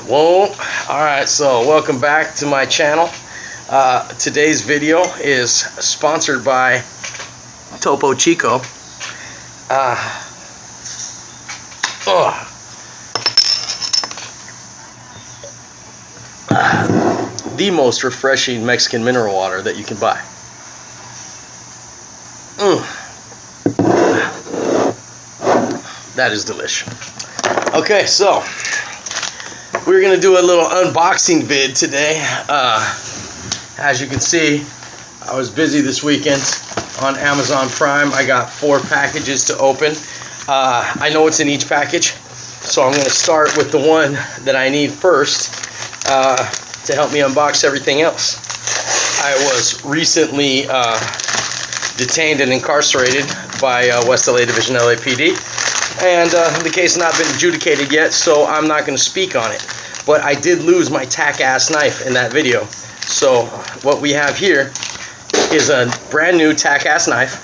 Won't. Alright, so welcome back to my channel. Today's video is sponsored by Topo Chico. The most refreshing Mexican mineral water that you can buy. That is delicious. Okay, so we're gonna do a little unboxing vid today. As you can see, I was busy this weekend on Amazon Prime. I got 4 packages to open. I know what's in each package, so I'm gonna start with the one that I need first to help me unbox everything else. I was recently detained and incarcerated by West LA Division LAPD, and the case has not been adjudicated yet, so I'm not going to speak on it. But I did lose my tack-ass knife in that video. So what we have here is a brand new tack-ass knife,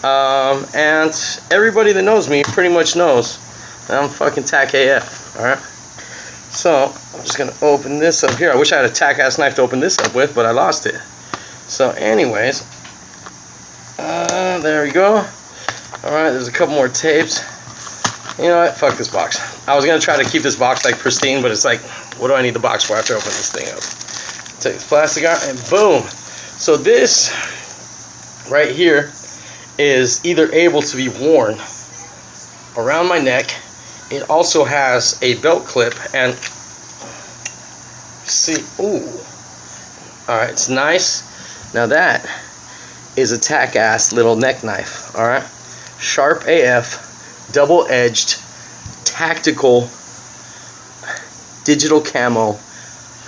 and everybody that knows me pretty much knows that I'm fucking tack AF. Alright, so I'm just going to open this up here. I wish I had a tack-ass knife to open this up with, but I lost it. So anyways, there we go. Alright, there's a couple more tapes. You know what? Fuck this box. I was going to try to keep this box like pristine, but it's like, what do I need the box for after I open this thing up? Take this plastic out and boom. So this right here is either able to be worn around my neck. It also has a belt clip and see, ooh. Alright, it's nice. Now that is a tack-ass little neck knife. Alright, sharp AF, double-edged, tactical, digital camo,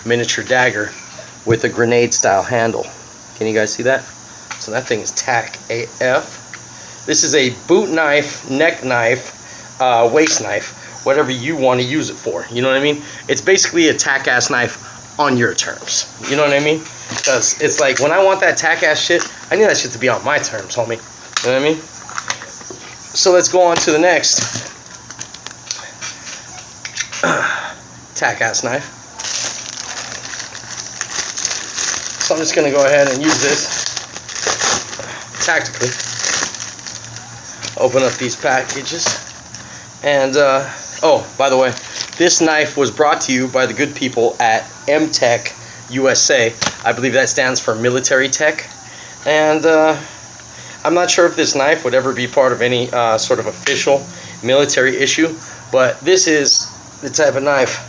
miniature dagger with a grenade-style handle. Can you guys see that? So that thing is tack AF. This is a boot knife, neck knife, waist knife, whatever you want to use it for. You know what I mean? It's basically a tack-ass knife on your terms. You know what I mean? Because it's like, when I want that tack-ass shit, I need that shit to be on my terms, homie. You know what I mean? So let's go on to the next tack-ass knife. So I'm just going to go ahead and use this tactically. Open up these packages. And, oh, by the way, this knife was brought to you by the good people at MTech USA. I believe that stands for military tech. And I'm not sure if this knife would ever be part of any sort of official military issue, but this is the type of knife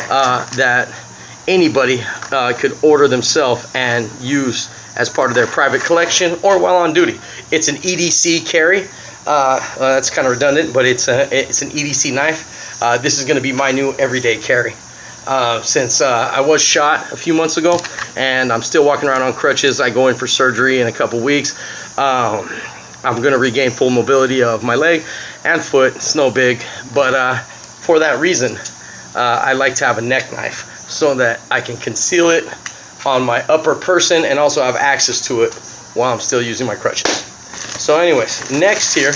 that anybody could order themselves and use as part of their private collection or while on duty. It's an EDC carry. That's kind of redundant, but it's an EDC knife. This is going to be my new everyday carry. Since I was shot a few months ago and I'm still walking around on crutches. I go in for surgery in a couple weeks. I'm going to regain full mobility of my leg and foot. It's no big, but for that reason, I like to have a neck knife so that I can conceal it on my upper person and also have access to it while I'm still using my crutches. So anyways, next here,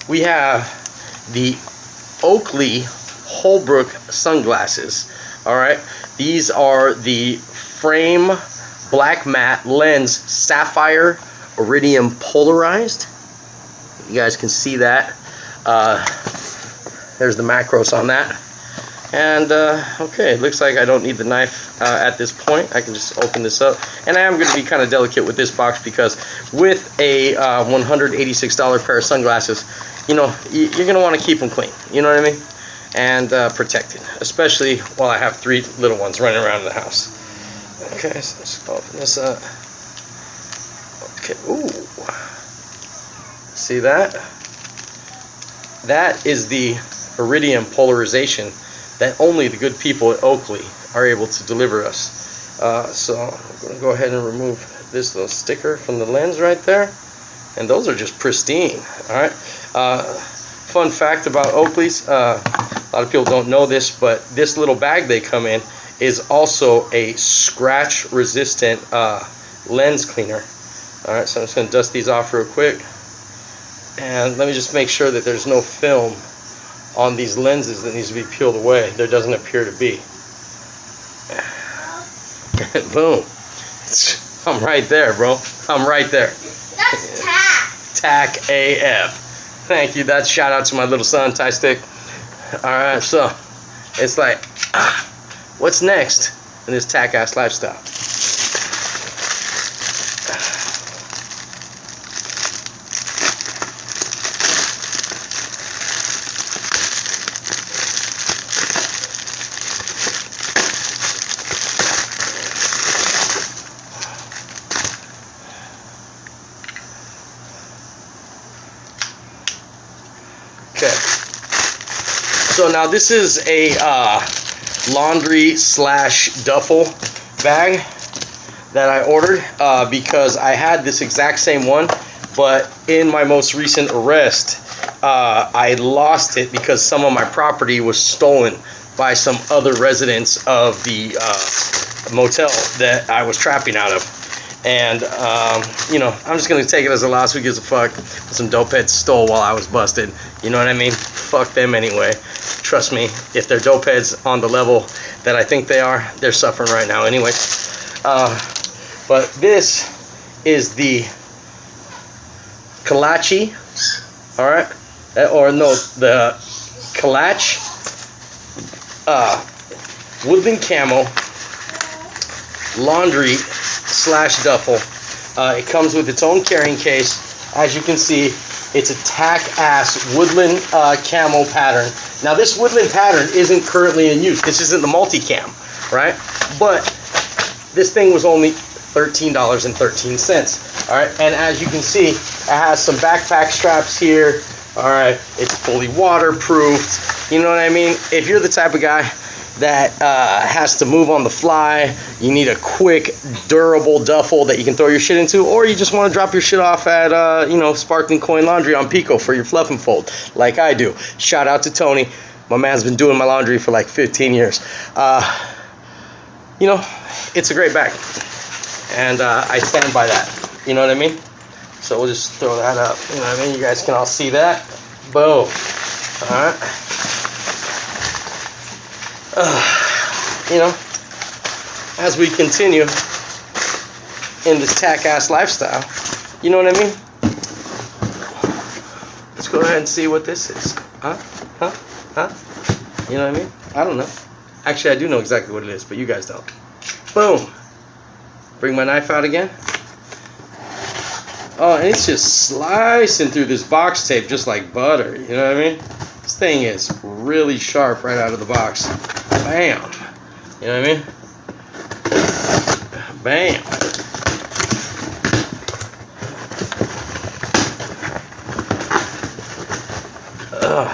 we have the Oakley Holbrook sunglasses. Alright, these are the frame black matte lens sapphire iridium polarized. You guys can see that. There's the macros on that. And okay, it looks like I don't need the knife at this point. I can just open this up. And I am going to be kind of delicate with this box because with a $186 pair of sunglasses, you know, you're going to want to keep them clean. You know what I mean? And protected. Especially while I have 3 little ones running around the house. Okay, so let's open this up. Okay, ooh. See that? That is the iridium polarization that only the good people at Oakley are able to deliver us. So I'm going to go ahead and remove this little sticker from the lens right there. And those are just pristine. Alright. Fun fact about Oakley's, a lot of people don't know this, but this little bag they come in is also a scratch resistant lens cleaner. Alright, so I'm just going to dust these off real quick. And let me just make sure that there's no film on these lenses that needs to be peeled away. There doesn't appear to be. Boom. I'm right there, bro. I'm right there. That's tack. Tack AF. Thank you. That's shout out to my little son, Ty Stick. Alright, so it's like, what's next in this tack ass lifestyle? Okay, so now this is a laundry / duffel bag that I ordered because I had this exact same one, but in my most recent arrest, I lost it because some of my property was stolen by some other residents of the motel that I was trapping out of. And, you know, I'm just going to take it as a loss. Who gives a fuck? Some dope heads stole while I was busted. You know what I mean? Fuck them anyway. Trust me, if they're dope heads on the level that I think they are, they're suffering right now anyway. But this is the Kalachi, all right? Or no, the Kalach woodland camo laundry / duffel. It comes with its own carrying case. As you can see, it's a tack ass woodland camo pattern. Now this woodland pattern isn't currently in use. This isn't the multicam, right? But this thing was only $13.13. All right, and as you can see, it has some backpack straps here. All right, it's fully waterproofed. You know what I mean? If you're the type of guy that has to move on the fly, you need a quick, durable duffel that you can throw your shit into, or you just want to drop your shit off at, you know, Sparkling Coin Laundry on Pico for your fluff and fold, like I do. Shout out to Tony. My man's been doing my laundry for like 15 years. You know, it's a great bag, and I stand by that. You know what I mean? So we'll just throw that up. You know what I mean? You guys can all see that. Boom. All right. You know, as we continue in this tack-ass lifestyle, you know what I mean? Let's go ahead and see what this is. Huh? You know what I mean? I don't know. Actually, I do know exactly what it is, but you guys don't. Boom. Bring my knife out again. Oh, and it's just slicing through this box tape just like butter. You know what I mean? This thing is really sharp right out of the box. Bam. You know what I mean? Bam. Ugh.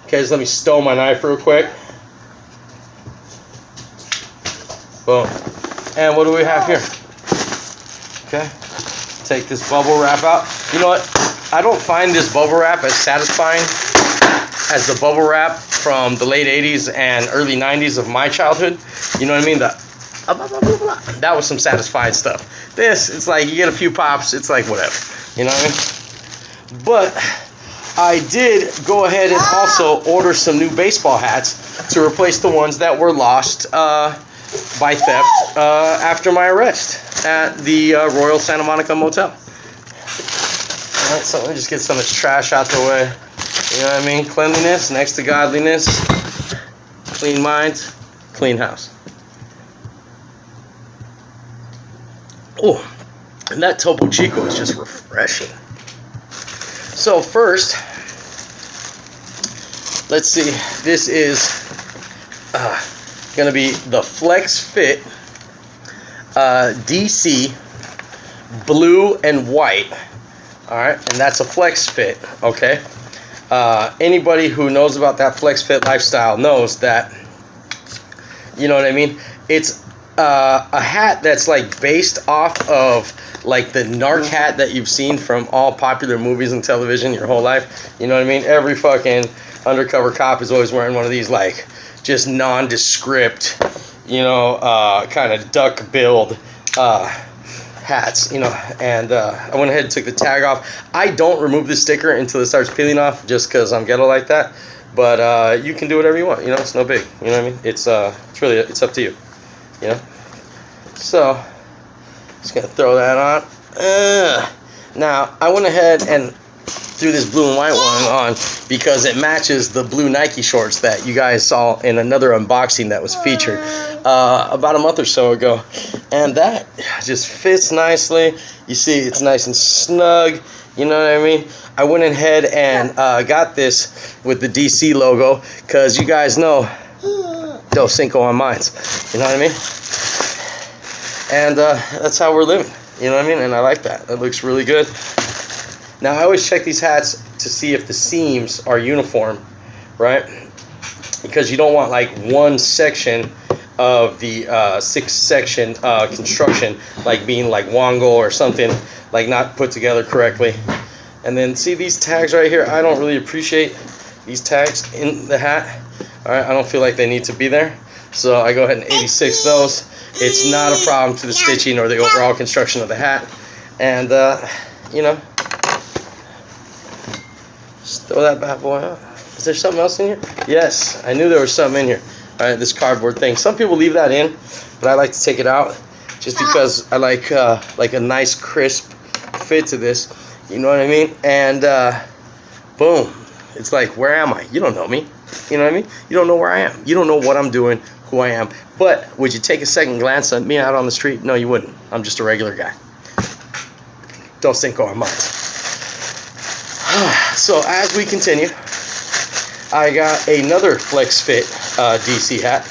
Okay, just let me stow my knife real quick. Boom. And what do we have here? Okay. Take this bubble wrap out. You know what? I don't find this bubble wrap as satisfying as the bubble wrap from the late 80s and early 90s of my childhood. You know what I mean? That was some satisfying stuff. This, it's like you get a few pops, it's like whatever. You know what I mean? But I did go ahead and also order some new baseball hats to replace the ones that were lost by theft after my arrest at the Royal Santa Monica Motel. Alright, so let me just get some of this trash out the way. You know what I mean? Cleanliness next to godliness. Clean mind, clean house. Oh, and that Topo Chico is just refreshing. So first, let's see. This is going to be the Flex Fit DC blue and white. All right, and that's a Flex Fit, okay? Anybody who knows about that Flex Fit lifestyle knows that, you know what I mean? It's a hat that's like based off of like the narc hat that you've seen from all popular movies and television your whole life. You know what I mean? Every fucking undercover cop is always wearing one of these like just nondescript, you know, kind of duck build hats, you know, and I went ahead and took the tag off. I don't remove the sticker until it starts peeling off, just because I'm ghetto like that. But you can do whatever you want, you know, it's no big, you know what I mean? It's really, it's up to you, you know? So, just gonna throw that on. Now, I went ahead and threw this blue and white one on because it matches the blue Nike shorts that you guys saw in another unboxing that was featured about a month or so ago. And that just fits nicely. You see, it's nice and snug, you know what I mean? I went ahead and got this with the DC logo because you guys know Dos Cinco on mine, you know what I mean? And that's how we're living, you know what I mean? And I like that. That looks really good. Now, I always check these hats to see if the seams are uniform, right? Because you don't want like one section of the 6-section construction like being like wongo or something, like not put together correctly. And then see these tags right here? I don't really appreciate these tags in the hat. All right, I don't feel like they need to be there. So I go ahead and 86 those. It's not a problem to the stitching or the overall construction of the hat. And, you know, just throw that bad boy out. Is there something else in here? Yes, I knew there was something in here. All right, this cardboard thing. Some people leave that in, but I like to take it out just because I like a nice crisp fit to this. You know what I mean? And boom, it's like, where am I? You don't know me. You know what I mean? You don't know where I am. You don't know what I'm doing, who I am. But would you take a second glance at me out on the street? No, you wouldn't. I'm just a regular guy. Dos Cinco on mine. So as we continue, I got another Flex Fit DC hat.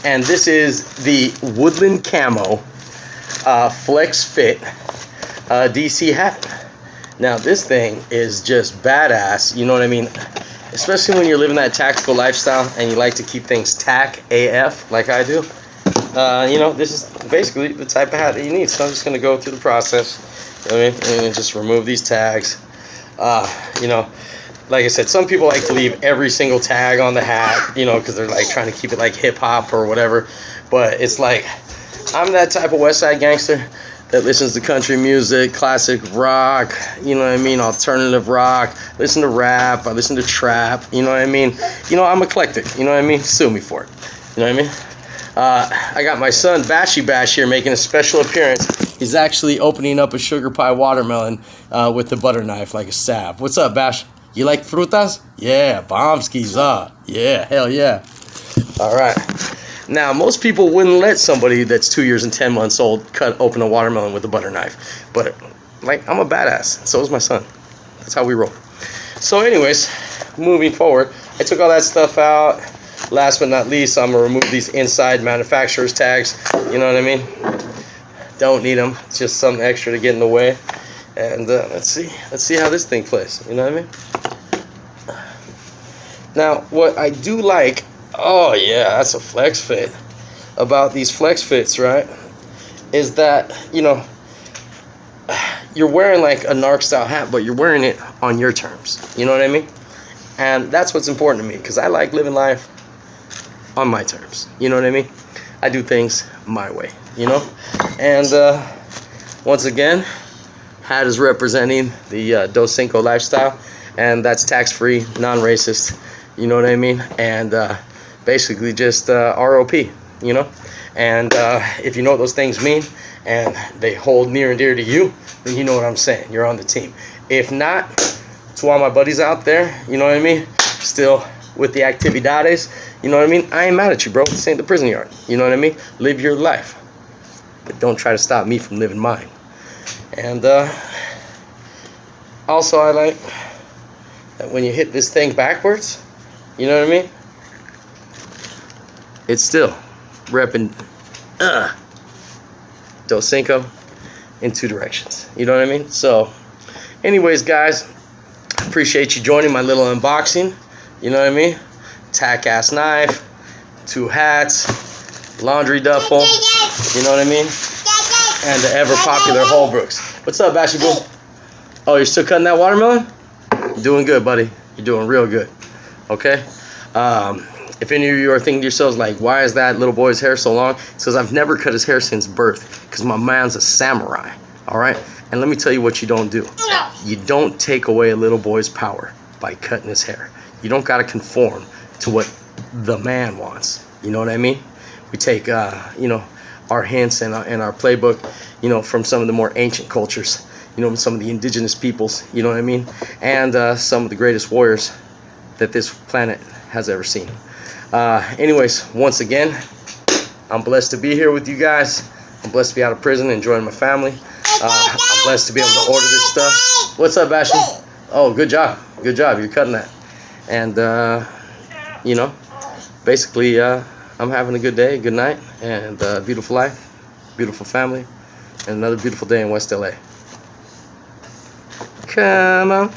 And this is the Woodland Camo Flex Fit DC hat. Now this thing is just badass, you know what I mean? Especially when you're living that tactical lifestyle and you like to keep things tack AF like I do. You know, this is basically the type of hat that you need. So I'm just going to go through the process. You know what I mean? And just remove these tags. You know, like I said, some people like to leave every single tag on the hat, you know, because they're like trying to keep it like hip hop or whatever. But it's like, I'm that type of West Side gangster that listens to country music, classic rock, you know what I mean, alternative rock, listen to rap, I listen to trap, you know what I mean? You know, I'm eclectic, you know what I mean? Sue me for it, you know what I mean? I got my son Bashy Bash here making a special appearance. He's actually opening up a sugar pie watermelon with the butter knife like a salve. What's up, Bash? You like frutas? Yeah, bombskis, yeah, hell yeah. All right. Now, most people wouldn't let somebody that's 2 years and 10 months old cut open a watermelon with a butter knife. But, like, I'm a badass. So is my son. That's how we roll. So, anyways, moving forward, I took all that stuff out. Last but not least, I'm going to remove these inside manufacturer's tags. You know what I mean? Don't need them. It's just something extra to get in the way. And let's see how this thing plays. You know what I mean? Now, what I do like, oh yeah, that's a Flex Fit, about these Flex Fits, right, is that, you know, you're wearing like a narc style hat, but you're wearing it on your terms. You know what I mean? And that's what's important to me, because I like living life on my terms. You know what I mean? I do things my way, you know? And once again, hat is representing the Dos Cinco lifestyle, and that's tax-free, non-racist, you know what I mean? And basically just ROP, you know? And if you know what those things mean and they hold near and dear to you, then you know what I'm saying. You're on the team. If not, to all my buddies out there, you know what I mean? Still with the actividades, you know what I mean? I ain't mad at you, bro. This ain't the prison yard. You know what I mean? Live your life. But don't try to stop me from living mine. And also I like that when you hit this thing backwards, you know what I mean? It's still repping Dos Cinco in two directions. You know what I mean? So, anyways, guys, appreciate you joining my little unboxing. You know what I mean? Tack ass knife, 2 hats, laundry duffle. You know what I mean? And the ever popular Holbrooks. What's up, Bashy Boom? Oh, you're still cutting that watermelon? You're doing good, buddy. You're doing real good. Okay? If any of you are thinking to yourselves, like, why is that little boy's hair so long? It's because I've never cut his hair since birth, because my man's a samurai, all right? And let me tell you what you don't do. You don't take away a little boy's power by cutting his hair. You don't got to conform to what the man wants. You know what I mean? We take, you know, our hints and our playbook, you know, from some of the more ancient cultures, you know, some of the indigenous peoples, you know what I mean? And some of the greatest warriors that this planet has ever seen. Anyways, once again, I'm blessed to be here with you guys. I'm blessed to be out of prison, enjoying my family. I'm blessed to be able to order this stuff. What's up, Ashley? Oh, good job. Good job. You're cutting that. And, you know, basically, I'm having a good day, good night, and beautiful life, beautiful family, and another beautiful day in West LA. Come on.